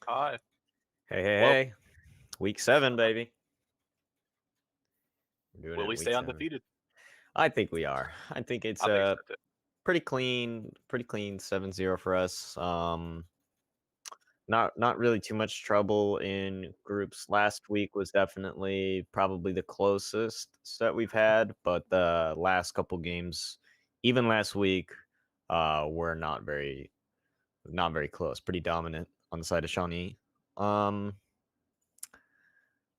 Hi. Hey, hey, Well, hey. Week 7, baby. We're doing will it we in stay week 7. undefeated? I think we are. I think it's I think so too. pretty clean 7-0 for us. Not really too much trouble in groups. Last week was definitely probably the closest that we've had, but the last couple games, even last week, were not very close. Pretty dominant on the side of Shawnee. Why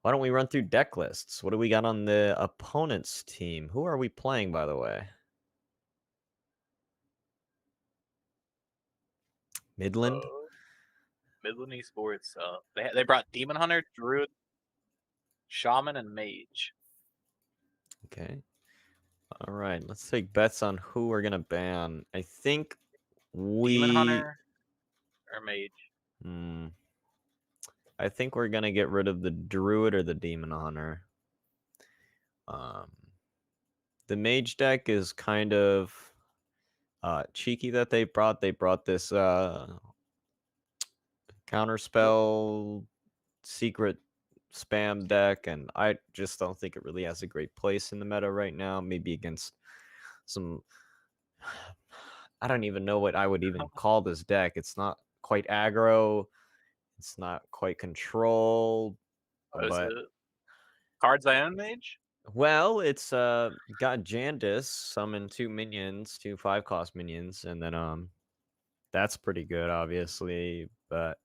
don't we run through deck lists? What do we got on the opponent's team? Who are we playing, by the way? Midland? Midland Esports. They brought Demon Hunter, Druid, Shaman, and Mage. Okay. All right. Let's take bets on who we're going to ban. I think Demon Hunter or Mage. I think we're going to get rid of the Druid or the Demon Hunter. The Mage deck is kind of cheeky that they brought. They brought this counterspell secret spam deck, and I just don't think it really has a great place in the meta right now. Maybe against some, I don't even know what I would even call this deck. It's not quite aggro, it's not quite control, but Cards I own, Mage? well, it's got Jandis summon 2 minions, 2 5-cost minions, and then that's pretty good, obviously, but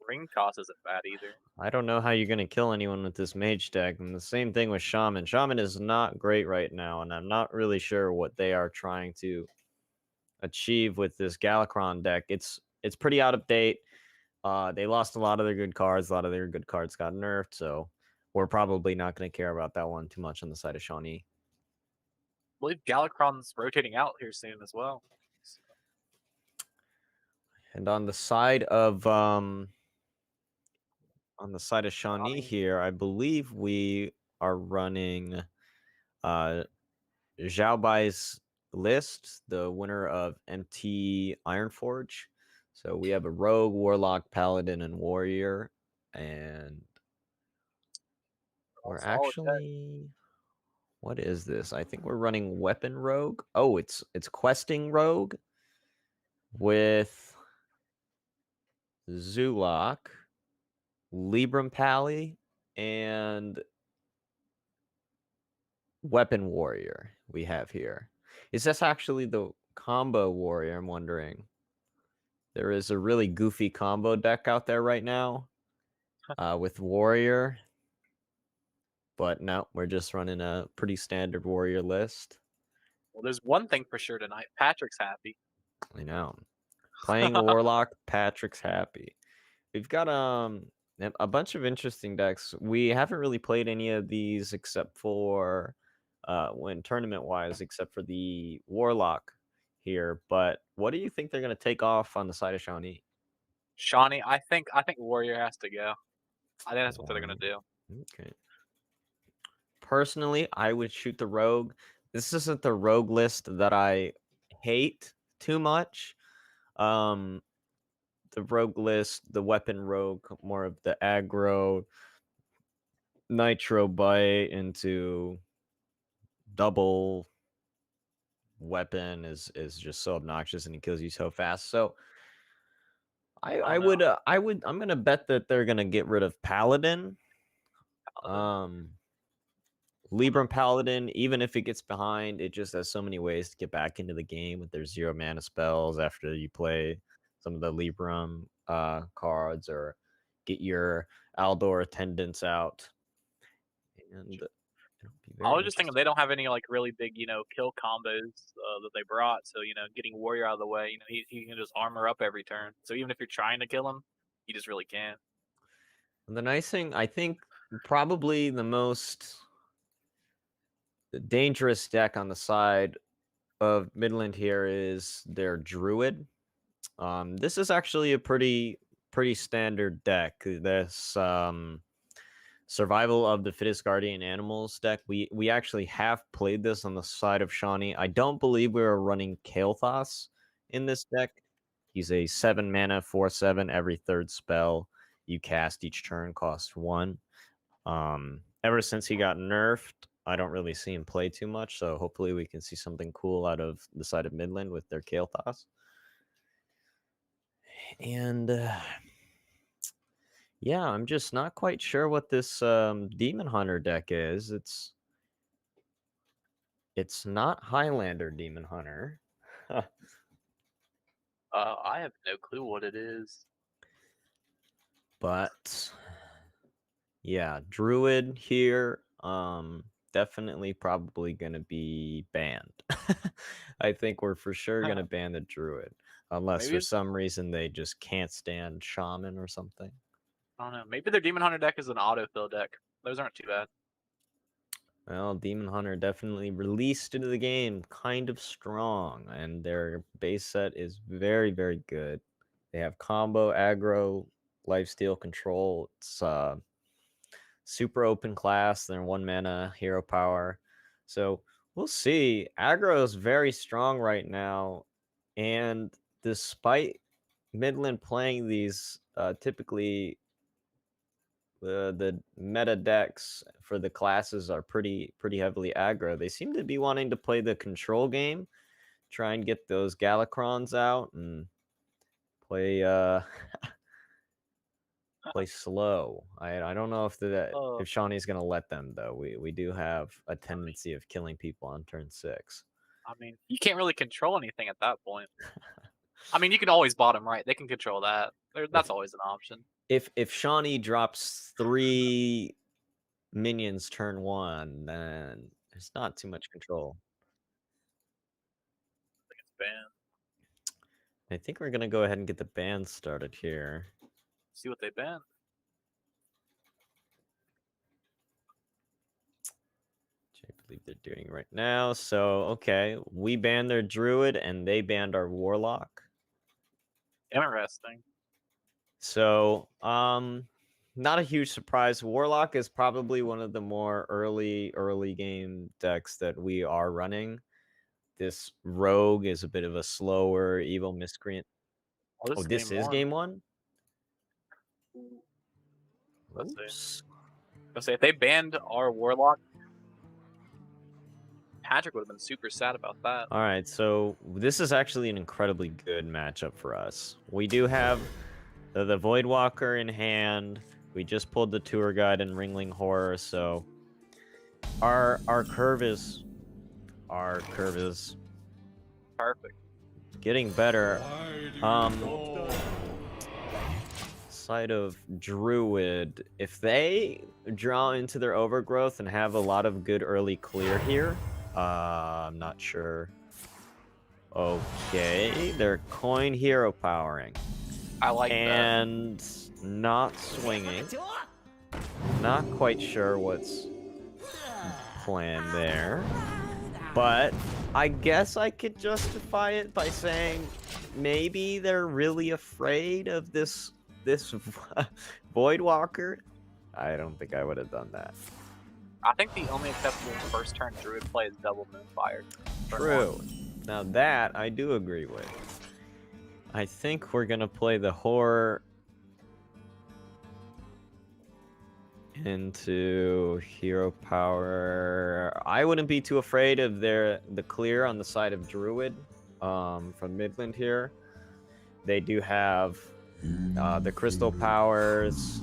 Ring toss isn't bad either. I don't know how you're going to kill anyone with this mage deck. And the same thing with Shaman. Shaman is not great right now, and I'm not really sure what they are trying to achieve with this Galakron deck. It's pretty out of date. They lost a lot of their good cards. A lot of their good cards got nerfed, so we're probably not going to care about that one too much on the side of Shawnee. I believe Galakron's rotating out here soon as well. So, And on the side of Shawnee here, I believe we are running Zhao Bai's list, the winner of MT Ironforge. So we have a rogue, warlock, paladin, and warrior, and we're actually, what is this? I think we're running weapon rogue. Oh, it's questing rogue with Zulak, Libram Pally, and weapon warrior we have here. Is this actually the combo warrior? I'm wondering. There is a really goofy combo deck out there right now with warrior. But no, we're just running a pretty standard warrior list. well, there's one thing for sure tonight. Patrick's happy. I know. Playing warlock, Patrick's happy. We've got a bunch of interesting decks. We haven't really played any of these except for when tournament wise, except for the warlock here. But what do you think they're gonna take off on the side of Shawnee? Shawnee, I think Warrior has to go. I think that's what they're gonna do. Okay. Personally, I would shoot the rogue. This isn't the rogue list that I hate too much. The rogue list, the weapon rogue, more of the aggro nitro bite into double weapon is just so obnoxious and it kills you so fast. So I'm gonna bet that they're gonna get rid of Paladin. Libram Paladin, even if it gets behind, it just has so many ways to get back into the game with their 0 mana spells after you play some of the Libram cards or get your Aldor attendants out. And I was just thinking they don't have any like really big, kill combos that they brought. So getting Warrior out of the way, he can just armor up every turn. So even if you're trying to kill him, he just really can't. And the nice thing, I think, probably the most dangerous deck on the side of Midland here is their Druid. This is actually a pretty standard deck. This Survival of the Fittest Guardian Animals deck. We actually have played this on the side of Shawnee. I don't believe we were running Kael'thas in this deck. He's a 7 mana, 4/7. Every third spell you cast each turn costs 1. Ever since he got nerfed, I don't really see him play too much. So hopefully we can see something cool out of the side of Midland with their Kael'thas. And yeah, I'm just not quite sure what this Demon Hunter deck is. It's not Highlander Demon Hunter. I have no clue what it is. But yeah, Druid here, definitely probably gonna be banned. I think we're for sure gonna ban the Druid. Unless Maybe for some reason they just can't stand Shaman or something. I don't know. Maybe their Demon Hunter deck is an autofill deck. Those aren't too bad. Well, Demon Hunter definitely released into the game kind of strong, and their base set is very, very good. They have combo, aggro, lifesteal control. It's super open class. They're 1 mana hero power. So we'll see. Aggro is very strong right now, and despite Midland playing these typically the meta decks for the classes are pretty heavily aggro. They seem to be wanting to play the control game, try and get those Galakrons out and play play slow. I don't know if Shawnee's gonna let them though. We do have a tendency of killing people on turn 6. I mean, you can't really control anything at that point. I mean, you can always bottom right. They can control that. That's always an option. If Shawnee drops 3 minions turn 1, then there's not too much control. I think it's banned. I think we're gonna go ahead and get the ban started here. See what they ban. believe they're doing right now. So, okay, we banned their druid and they banned our warlock. Interesting. So, not a huge surprise. Warlock is probably one of the more early game decks that we are running. This rogue is a bit of a slower evil miscreant. Oh, this Oh, is this game is one. game one? Let's see. Oops. Let's say if they banned our warlock, Patrick would have been super sad about that. All right, so this is actually an incredibly good matchup for us. We do have the Voidwalker in hand. We just pulled the tour guide and Ringling Horror, so our curve is Perfect. getting better. Side of Druid, if they draw into their overgrowth and have a lot of good early clear here, I'm not sure. Okay, they're coin hero powering. I like and not swinging. Not quite sure what's planned there. But I guess I could justify it by saying maybe they're really afraid of this Voidwalker. I don't think I would have done that. I think the only acceptable first turn druid play is double Moonfire. True. Now that I do agree with. I think we're gonna play the horror into hero power. I wouldn't be too afraid of the clear on the side of Druid from Midland here. They do have the crystal powers.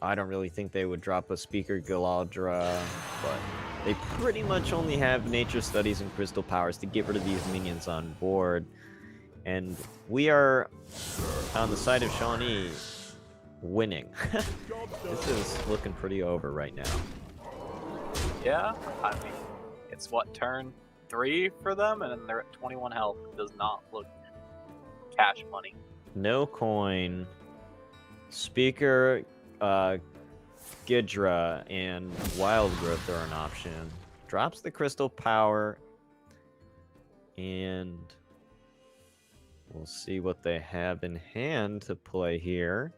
I don't really think they would drop a Speaker Galadra, but they pretty much only have nature studies and crystal powers to get rid of these minions on board. And we are on the side of Shawnee winning. This is looking pretty over right now. Yeah, I mean, it's what, turn 3 for them, and they're at 21 health. It does not look cash money. No coin. Speaker, Gidra, and Wild Growth are an option. Drops the crystal power, and we'll see what they have in hand to play here.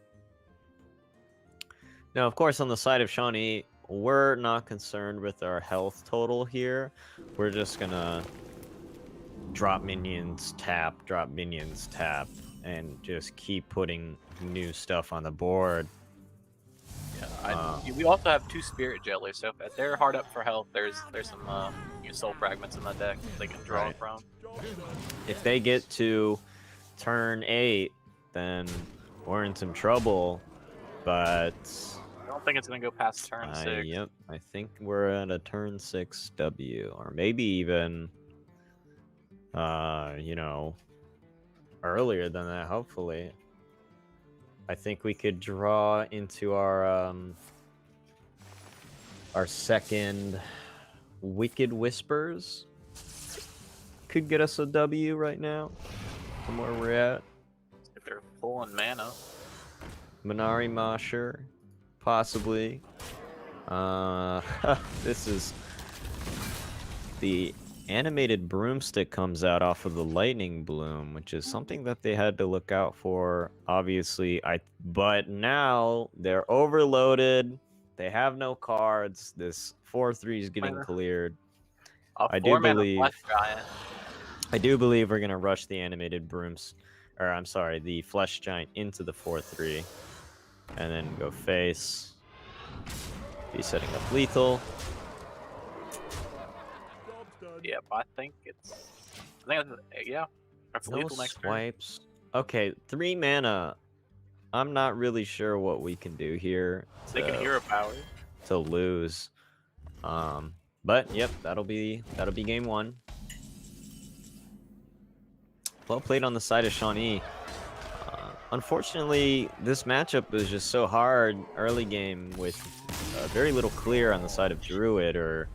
Now, of course, on the side of Shawnee, we're not concerned with our health total here. We're just gonna drop minions, tap, and just keep putting new stuff on the board. Yeah, we also have 2 Spirit Jellies, so if they're hard up for health, there's some soul fragments in the deck they can draw from. If they get to turn 8, then we're in some trouble, but I don't think it's going to go past turn 6. Yep, I think we're at a turn 6 W, or maybe even, you know, earlier than that, hopefully. I think we could draw into our second Wicked Whispers. Could get us a W right now from where we're at. If they're pulling mana. Minari Mosher, possibly. This is the animated broomstick comes out off of the lightning bloom, which is something that they had to look out for, obviously. But now they're overloaded. They have no cards. This 4/3 is getting cleared. I do believe we're gonna rush the animated brooms, or I'm sorry, the flesh giant into the 4/3, and then go face. Be setting up lethal. Yeah, but I think it's lethal next swipes. Okay, 3 mana. I'm not really sure what we can do here. They can hero power to lose. But yep, that'll be game 1. Well played on the side of Shawnee. Unfortunately, this matchup is just so hard early game with very little clear on the side of Druid or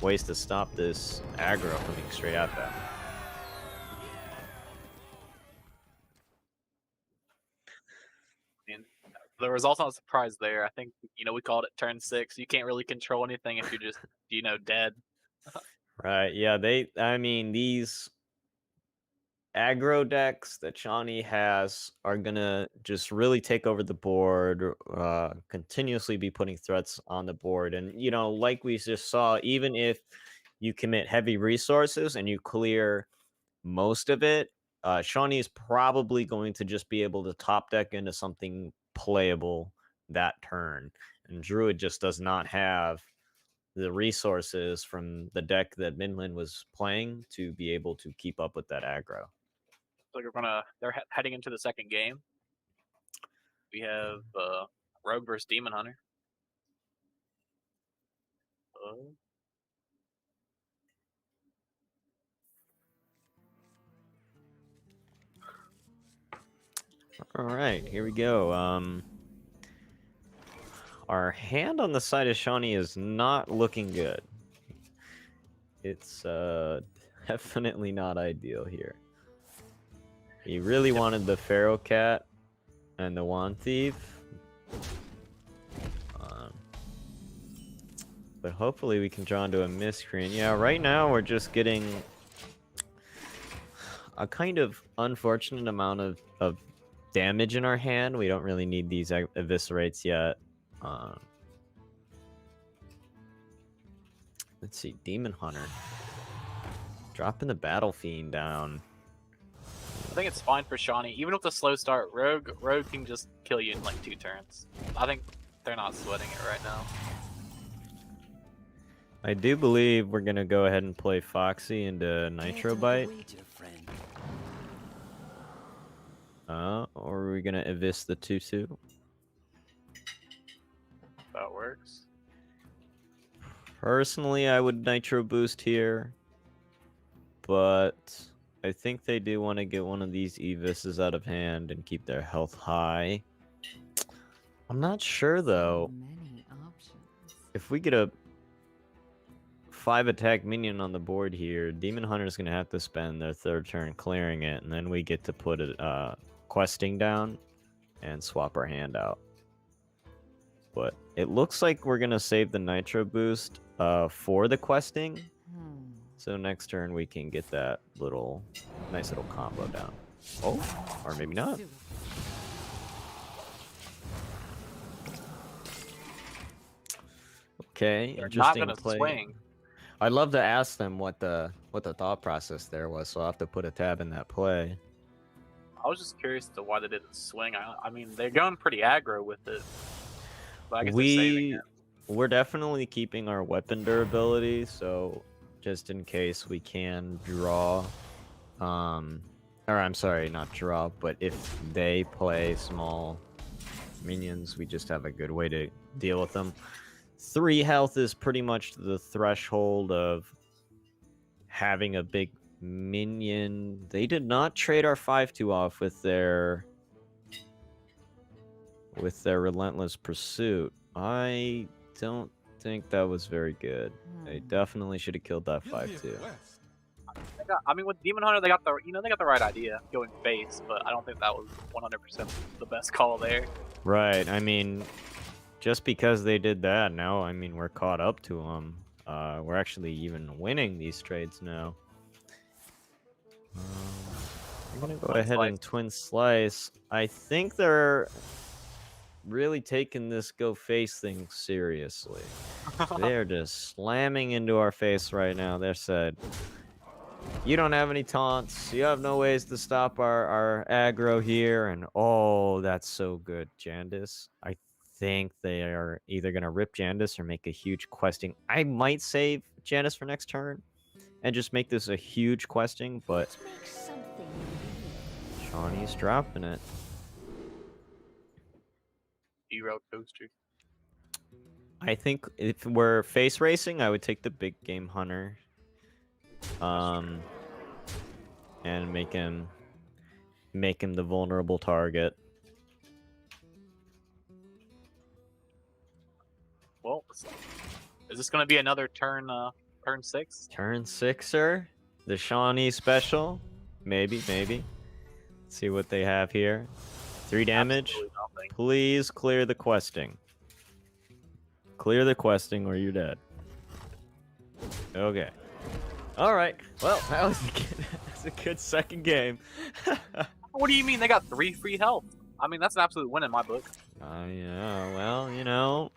ways to stop this aggro coming straight at them. There was also a surprise there. I think, we called it turn 6. You can't really control anything if you're just, dead. Right? Yeah, I mean, these aggro decks that Shawnee has are gonna just really take over the board, continuously be putting threats on the board. And like we just saw, even if you commit heavy resources and you clear most of it, Shawnee is probably going to just be able to top deck into something playable that turn. And Druid just does not have the resources from the deck that Midland was playing to be able to keep up with that aggro. So they're heading into the second game. We have Rogue versus Demon Hunter. Uh, All right, here we go. Our hand on the side of Shawnee is not looking good. It's definitely not ideal here. He really wanted the Pharaoh Cat and the Wand Thief. But hopefully we can draw into a miscreant. Yeah, right now we're just getting a kind of unfortunate amount of damage in our hand. We don't really need these eviscerates yet. Let's see, Demon Hunter. Dropping the Battle Fiend down. I think it's fine for Shawnee. Even with the slow start, Rogue can just kill you in like 2 turns. I think they're not sweating it right now. I do believe we're gonna go ahead and play Foxy into Nitro Bite. Or are we gonna evis the 2/2? That works. Personally, I would Nitro Boost here, but I think they do want to get one of these Evises out of hand and keep their health high. I'm not sure though. If we get a 5 attack minion on the board here, Demon Hunter's gonna have to spend their 3rd turn clearing it, and then we get to put it questing down and swap our hand out. But it looks like we're gonna save the Nitro boost for the questing. So next turn we can get that nice little combo down. Oh, or maybe not. Okay, They're interesting not gonna play. swing. I'd love to ask them what the thought process there was, so I'll have to put a tab in that play. I was just curious to why they didn't swing. I mean, they're going pretty aggro with it. But I guess they're saving it. We're definitely keeping our weapon durability, so just in case we can draw, or I'm sorry, not draw, but if they play small minions, we just have a good way to deal with them. 3 health is pretty much the threshold of having a big minion. They did not trade our 5/2 off with their Relentless Pursuit. I don't think that was very good. They definitely should have killed that 5/2. I mean, with Demon Hunter, they got the right idea going face, but I don't think that was 100% the best call there. Right. I mean, just because they did that, now I mean we're caught up to them. We're actually even winning these trades now. I'm gonna go ahead and Twin Slice. I think they're really taking this go face thing seriously. They're just slamming into our face right now. They said, you don't have any taunts, you have no ways to stop our aggro here, and oh, that's so good, Jandis. I think they are either gonna rip Jandis or make a huge questing. I might save Jandis for next turn and just make this a huge questing, but Shawnee's dropping it. Hero coaster. I think if we're face racing, I would take the big game hunter. And make him the vulnerable target. Well, is this going to be another turn 6? Turn 6er? The Shawnee special? Maybe. Let's see what they have here. 3 damage. thing. Please clear the questing. Clear the questing or you're dead. Okay. All right. Well, that's a good second game. What do you mean? They got 3 free health. I mean, that's an absolute win in my book. Yeah. Well, you know,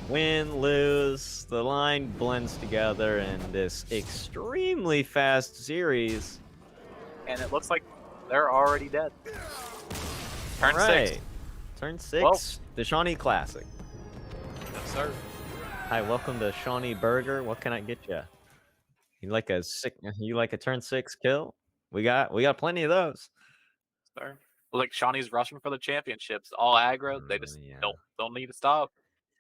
win, lose, the line blends together in this extremely fast series. And it looks like they're already dead. Turn All right. 6. Turn 6, Well, the Shawnee Classic. yes, sir. Hi, welcome to Shawnee Burger. What can I get you? You like a turn 6 kill? We got plenty of those. Sir. Like Shawnee's rushing for the championships, all aggro. They just Yeah. don't need to stop.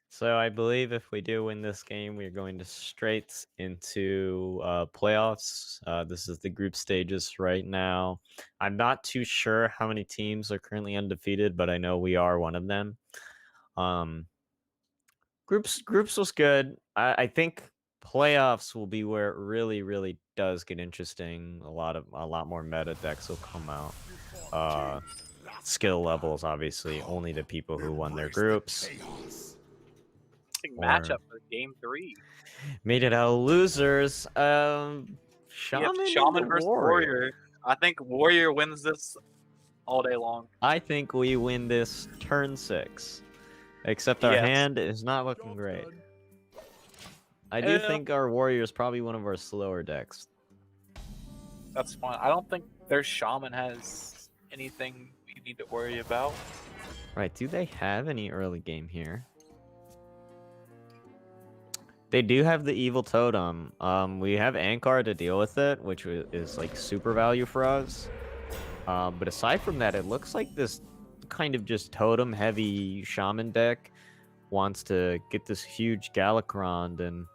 So I believe if we do win this game, we're going to straight into playoffs. This is the group stages right now. I'm not too sure how many teams are currently undefeated, but I know we are one of them. Groups was good. I think playoffs will be where it really does get interesting. A lot more meta decks will come out. Skill levels, obviously, only the people who won their groups. Matchup for game 3. Made it out losers. Shaman versus Warrior. I think Warrior wins this all day long. I think we win this turn 6. Except our hand is not looking great. I do think our Warrior is probably one of our slower decks. That's fine. I don't think their Shaman has anything we need to worry about. Right, do they have any early game here? They do have the Evil Totem. We have Ankar to deal with it, which is like super value for us. But aside from that, it looks like this kind of just totem heavy Shaman deck wants to get this huge Galakrond and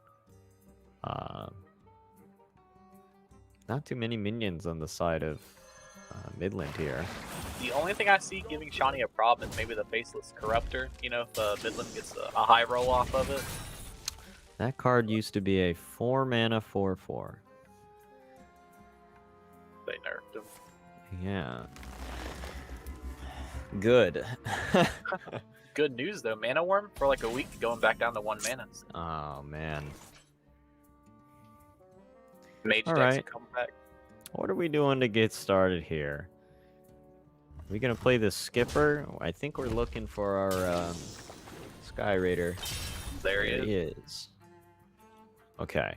not too many minions on the side of Midland here. The only thing I see giving Shawnee a problem is maybe the Faceless Corruptor. You know, if Midland gets a high roll off of it. That card used to be a 4-mana 4/4. They nerfed him. Yeah. Good. Good news though, Mana Worm for like a week going back down to 1 mana. Oh man. Mage All decks right. come back. What are we doing to get started here? Are we gonna play the Skipper? I think we're looking for our Sky Raider. There he is. Okay.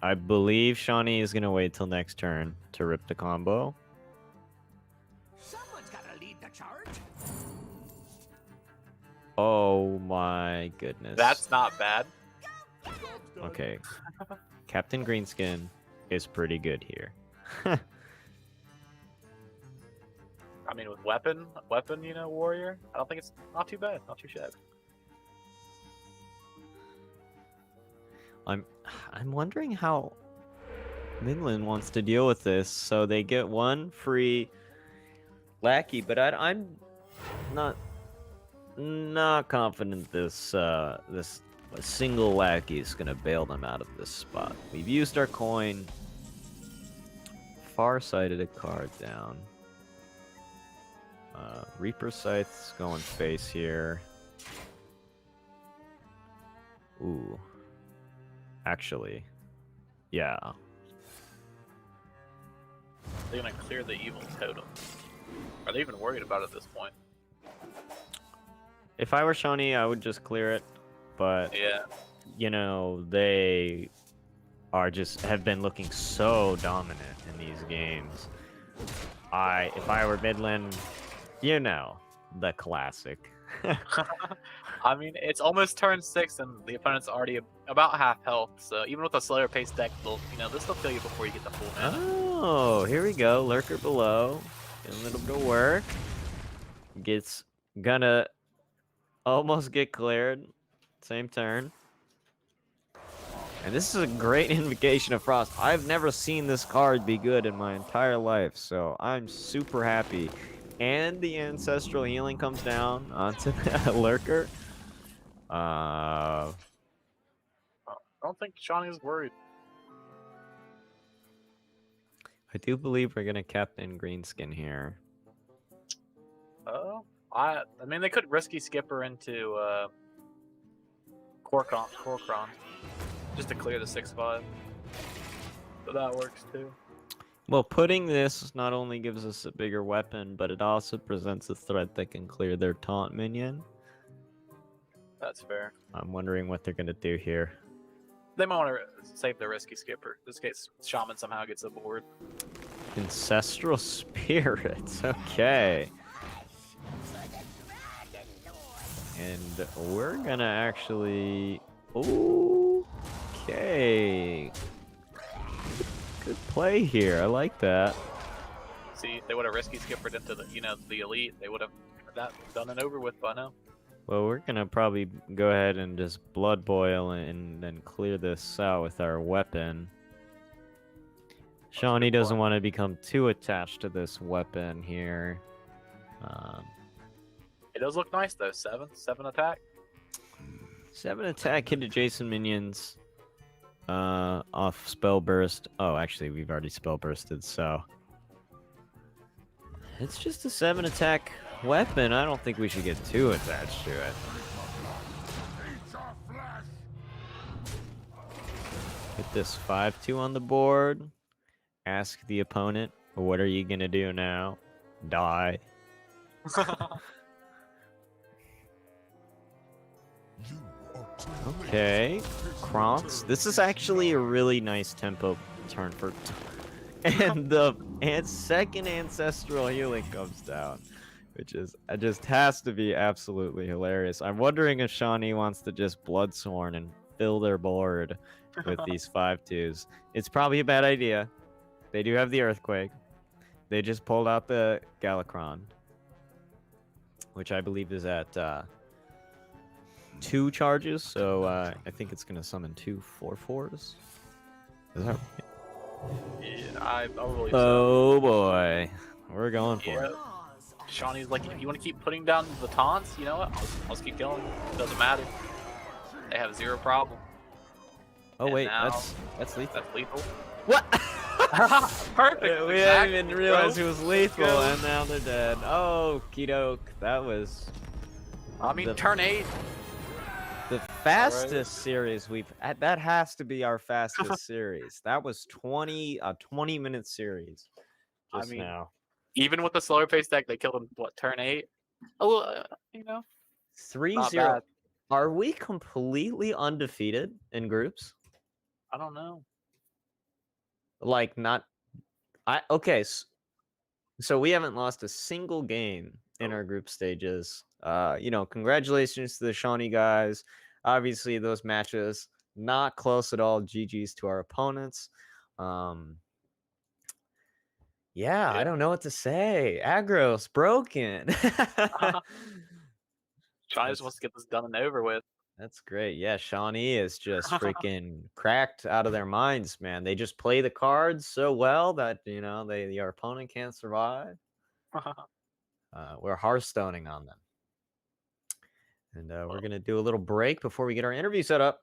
I believe Shawnee is gonna wait till next turn to rip the combo. Someone's gotta lead the charge. Oh my goodness. That's not bad. Okay. Captain Greenskin is pretty good here. I mean, with weapon, you know, warrior. I don't think it's not too bad, not too shabby. I'm wondering how Midland wants to deal with this. So they get 1 free lackey, but I'm not confident this this single lackey is gonna bail them out of this spot. We've used our coin. Farsighted a card down. Reaper Scythe's going face here. Ooh. Actually, yeah. They're gonna clear the evil totem. Are they even worried about it at this point? If I were Shawnee, I would just clear it. But yeah, you know, they have been looking so dominant in these games. If I were Midland, you know, the classic. I mean, it's almost turn 6 and the opponent's already about half health. So even with a slower paced deck, this will kill you before you get the full mana. Oh, here we go. Lurker below. Get a little bit of work. Gonna almost get cleared. Same turn. And this is a great Invocation of Frost. I've never seen this card be good in my entire life, so I'm super happy. And the Ancestral Healing comes down onto the Lurker. I don't think Shawnee's worried. I do believe we're gonna Captain Greenskin here. I mean, they could risky skipper into Corcron just to clear the 6-5. So that works too. Well, putting this not only gives us a bigger weapon, but it also presents a threat that can clear their taunt minion. That's fair. I'm wondering what they're gonna do here. They might want to save the risky skipper. This case, Shaman somehow gets aboard. Ancestral spirits. Okay. And we're gonna actually. Okay. Good play here. I like that. See, if they would have risky skippered into the, the elite, they would have that done and over with by now. Well, we're gonna probably go ahead and just blood boil and then clear this out with our weapon. Shawnee doesn't want to become too attached to this weapon here. It does look nice though. 7 attack. 7 attack hit adjacent minions. Off spell burst. Oh, actually, we've already spell bursted, so it's just a 7 attack weapon. I don't think we should get too attached to it. Get this 5-2 on the board. Ask the opponent, what are you gonna do now? Die. Okay, Kronks. This is actually a really nice tempo turn for... And the second ancestral healing comes down, which is just has to be absolutely hilarious. I'm wondering if Shawnee wants to just Bloodsworn and fill their board with these 5-2s. It's probably a bad idea. They do have the Earthquake. They just pulled out the Galakron, which I believe is at 2 charges, so I think it's gonna summon 2 4/4s. Is that right? Yeah, I believe Oh so. boy, we're going for it. Shawnee's like, if you want to keep putting down the taunts, you know what? I'll just keep killing them. Doesn't matter. They have 0 problem. Oh And wait, now, that's lethal. That's lethal. What? Perfect. We exactly, didn't even realize bro. it was lethal, Go. and now they're dead. Oh, doke. That was. I mean, the- turn 8. The fastest series we've that has to be our fastest series. That was a 20-minute series just now. Even with the slower pace deck, they killed him turn 8. Oh, 3-0. Are we completely undefeated in groups? I don't know. Like okay. So we haven't lost a single game in our group stages. Congratulations to the Shawnee guys. Obviously, those matches not close at all. GG's to our opponents. Yeah, I don't know what to say. Aggro's broken. Shawnee just wants to get this done and over with. That's great. Yeah, Shawnee is just freaking cracked out of their minds, man. They just play the cards so well that our opponent can't survive. We're Hearthstoning on them. And we're going to do a little break before we get our interview set up.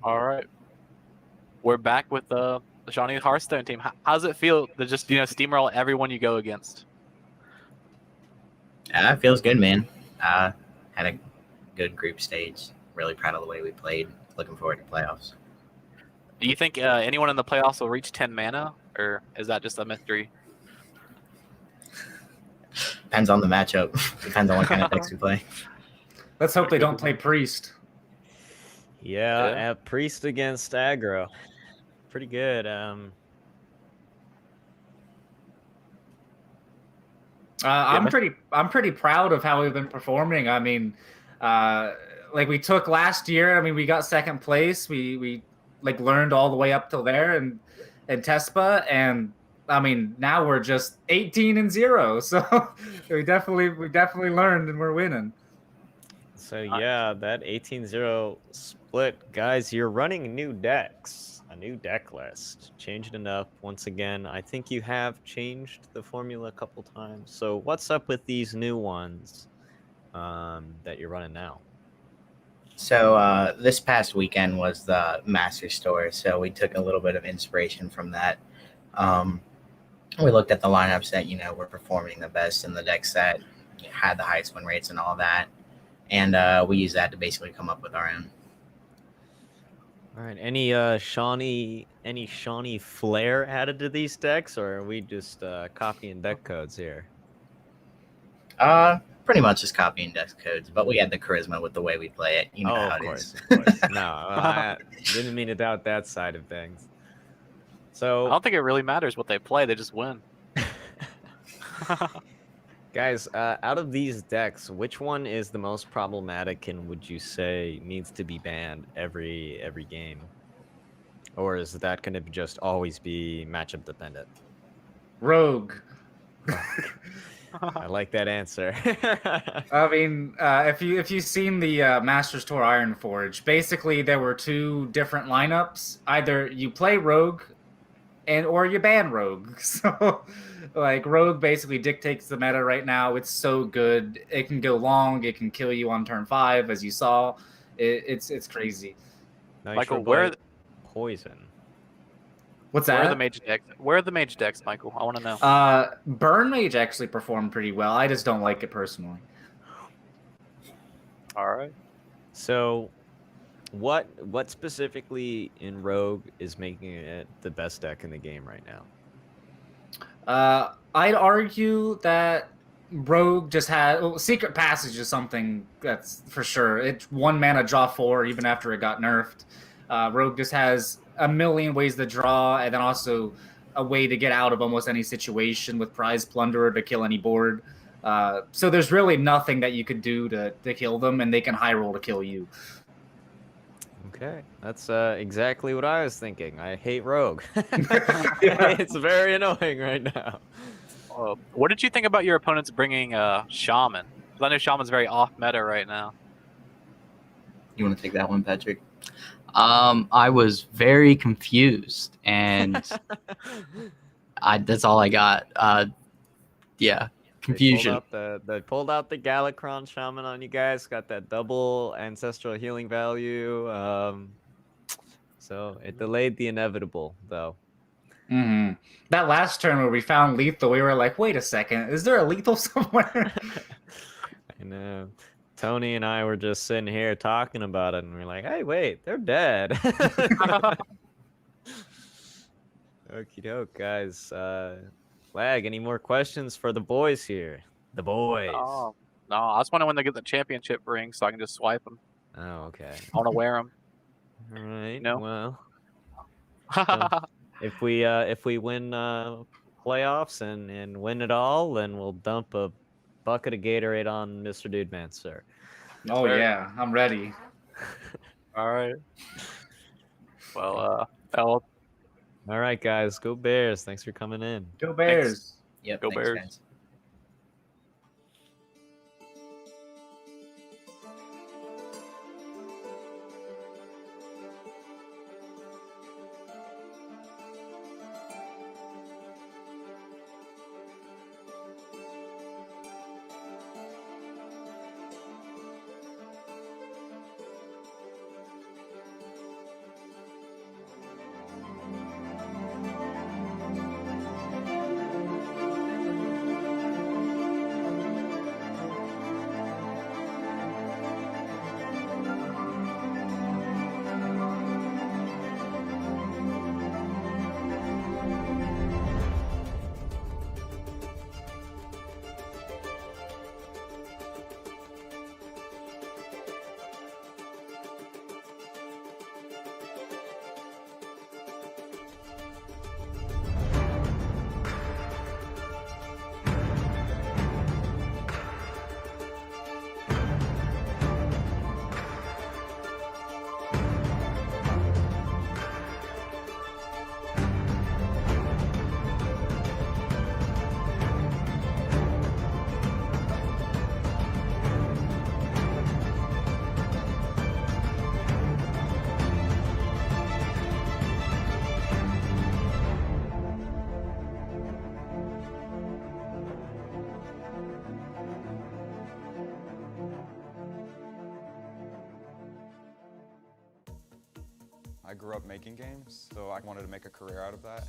All right, we're back with the Shawnee Hearthstone team. How does it feel to just steamroll everyone you go against? Feels good, man. Had a good group stage. Really proud of the way we played. Looking forward to playoffs. Do you think anyone in the playoffs will reach 10 mana, or is that just a mystery? Depends on the matchup. Depends on what kind of decks we play. Let's hope they don't play Priest. Yeah, Priest against aggro. Pretty good. I'm pretty proud of how we've been performing. I mean, like we took last year. I mean, we got second place. We like learned all the way up till there and Tespa, and I mean now we're just 18-0. So we definitely learned and we're winning. So yeah, that 18-0 split, guys. You're running new decks, a new deck list. Changed it up once again. I think you have changed the formula a couple times. So what's up with these new ones that you're running now? So this past weekend was the Master Store, so we took a little bit of inspiration from that. We looked at the lineups that were performing the best in the decks that had the highest win rates and all that, and we used that to basically come up with our own. All right. Any Shawnee flair added to these decks, or are we just copying deck codes here? Pretty much just copying deck codes, but we had the charisma with the way we play it. You know how it is. Of course. No, I didn't mean to doubt that side of things. So I don't think it really matters what they play; they just win. Guys, out of these decks, which one is the most problematic, and would you say needs to be banned every game, or is that going to just always be matchup dependent? Rogue. I like that answer. I mean, if you've seen the Masters Tour Ironforge, basically there were two different lineups. Either you play Rogue, or you ban Rogue. So, like, Rogue basically dictates the meta right now. It's so good. It can go long. It can kill you on turn 5, as you saw. It's crazy. Michael, where poison? What's that? Where are the mage decks, Michael? I want to know. Burn Mage actually performed pretty well. I just don't like it personally. All right. So, what specifically in Rogue is making it the best deck in the game right now? I'd argue that Rogue just had Secret Passage is something that's for sure. It's 1 mana draw 4 even after it got nerfed. Rogue just has a million ways to draw, and then also a way to get out of almost any situation with Prize Plunderer to kill any board. So there's really nothing that you could do to kill them, and they can high roll to kill you. Okay, that's exactly what I was thinking. I hate Rogue. Yeah. It's very annoying right now. What did you think about your opponents bringing Shaman? Because I know Shaman's very off meta right now. You want to take that one, Patrick? I was very confused, and that's all I got. Yeah, confusion. They pulled out the Galakron Shaman on you guys. Got that double ancestral healing value. So it delayed the inevitable, though. Mm-hmm. That last turn where we found lethal, we were like, wait a second, is there a lethal somewhere? I know. Tony and I were just sitting here talking about it, and we're like, hey, wait, they're dead. Okie doke, guys. Lag, any more questions for the boys here? The boys. Oh, no, I just want to when they get the championship ring so I can just swipe them. Oh, okay. I want to wear them. All right. No. Well, if we win playoffs and win it all, then we'll dump a bucket of Gatorade on Mr. Dudeman, sir. Oh yeah, I'm ready. All All right. Well, L, All right, guys, go Bears. Thanks for coming in. Go Bears. Yep. Go Thanks, Bears. guys. I grew up making games, so I wanted to make a career out of that.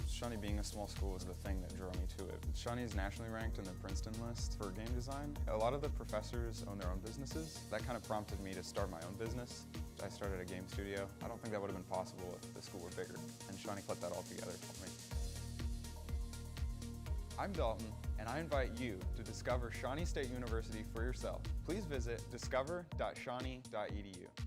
Shawnee being a small school was the thing that drew me to it. Shawnee is nationally ranked in the Princeton list for game design. A lot of the professors own their own businesses. That kind of prompted me to start my own business. I started a game studio. I don't think that would have been possible if the school were bigger, and Shawnee put that all together for me. I'm Dalton, and I invite you to discover Shawnee State University for yourself. Please visit discover.shawnee.edu.